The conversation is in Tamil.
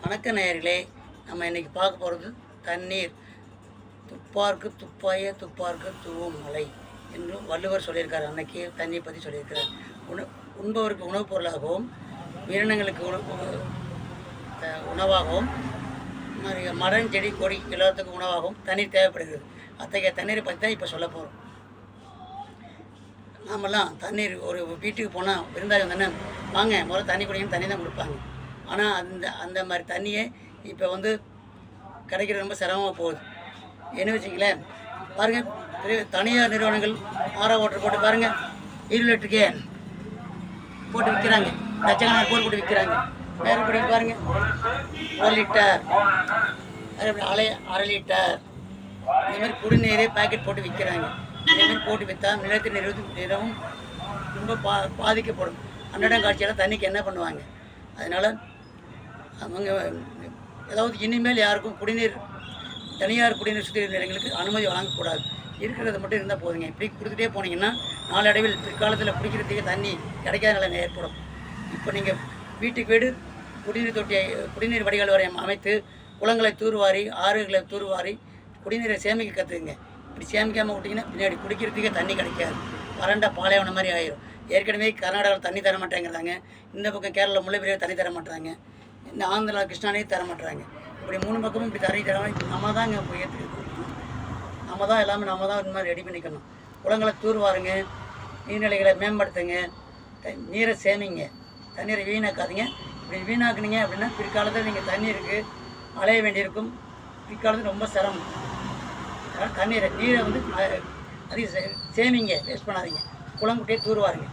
வணக்க நேயர்களே, நம்ம இன்றைக்கி பார்க்க போகிறது தண்ணீர். துப்பார்க்கு துப்பாய துப்பார்க்கு தூவும் மலை என்று வள்ளுவர் சொல்லியிருக்கார். அன்னைக்கு தண்ணீர் பற்றி சொல்லியிருக்கிறார். உண்பவருக்கு உணவுப் பொருளாகவும், உயிரினங்களுக்கு உணவாகவும், மரம் செடி கொடி எல்லாத்துக்கும் உணவாகவும் தண்ணீர் தேவைப்படுகிறது. அத்தகைய தண்ணீரை பற்றி தான் இப்போ சொல்ல போகிறோம். நாமெல்லாம் தண்ணீர் ஒரு வீட்டுக்கு போனால் விருந்தாளி வந்தோன்னே வாங்க முதல்ல தண்ணி குடிங்கன்னு தண்ணி தான் கொடுப்பாங்க. ஆனால் அந்த மாதிரி தண்ணியே இப்போ கிடைக்கிறது ரொம்ப சிரமமாக போகுது. என்ன வச்சிங்களேன், பாருங்கள், தனியார் நிறுவனங்கள் ஆரோ வாட்டர் போட்டு பாருங்கள், 20 லிட்டர் கேன் போட்டு விற்கிறாங்க, லட்சக்கணக்கான போட்டு போட்டு விற்கிறாங்க. வேறு படி பாருங்கள், 1 லிட்டர், அரை லிட்டர், இந்த மாதிரி குடிநீரே பேக்கெட் போட்டு விற்கிறாங்க. இதேமாதிரி போட்டு விற்றா நிலத்தின் நிறவும் ரொம்ப பாதிக்கப்படும். அன்றாடம் காட்சியால் தண்ணிக்கு என்ன பண்ணுவாங்க? அதனால் அவங்க ஏதாவது இனிமேல் யாருக்கும் தனியார் குடிநீர் சுத்திகரிப்பு நிலையங்களுக்கு அனுமதி வழங்கக்கூடாது. இருக்கிறது மட்டும் இருந்தால் போதுங்க. இப்படி கொடுத்துட்டே போனீங்கன்னா நாளடைவில் பிற்காலத்தில் குடிக்கிறதுக்கு தண்ணி கிடைக்காத நிலைமை ஏற்படும். இப்போ நீங்கள் வீட்டுக்கு வீடு குடிநீர் வடிகால் வரையம் அமைத்து குளங்களை தூர்வாரி, ஆறுகளை தூர்வாரி குடிநீரை சேமிக்க கற்றுக்குங்க. இப்படி சேமிக்காமல் விட்டிங்கன்னா பின்னாடி குடிக்கிறதுக்கே தண்ணி கிடைக்காது. வறண்ட பாலைவனம் மாதிரி ஆயிரும். ஏற்கனவே கர்நாடகாவில் தண்ணி தர மாட்டேங்கிறாங்க, இந்த பக்கம் கேரளா முல்லைப்பெரியாறு தண்ணி தர மாட்டாங்க, இந்த ஆந்திரா கிருஷ்ணானே தர மாட்டாங்க. இப்படி 3 பக்கமும் இப்படி தண்ணி தரணும். இப்போ நம்ம தான் இங்கே போய் ஏற்றுக்கணும். நம்ம தான் எல்லாமே இந்த மாதிரி ரெடி பண்ணிக்கணும். குளங்களை தூர்வாருங்க, நீர்நிலைகளை மேம்படுத்துங்க, நீரை சேமிங்க, தண்ணீரை வீணாக்காதீங்க. இப்படி வீணாக்குனீங்க அப்படின்னா பிற்காலத்தில் நீங்கள் தண்ணீருக்கு அலைய வேண்டியிருக்கும். பிற்காலத்தில் ரொம்ப சிரமம். அதனால் நீரை அதிக சேமிங்க, வேஸ்ட் பண்ணாதீங்க. குளங்குட்டையே தூர்வாருங்க.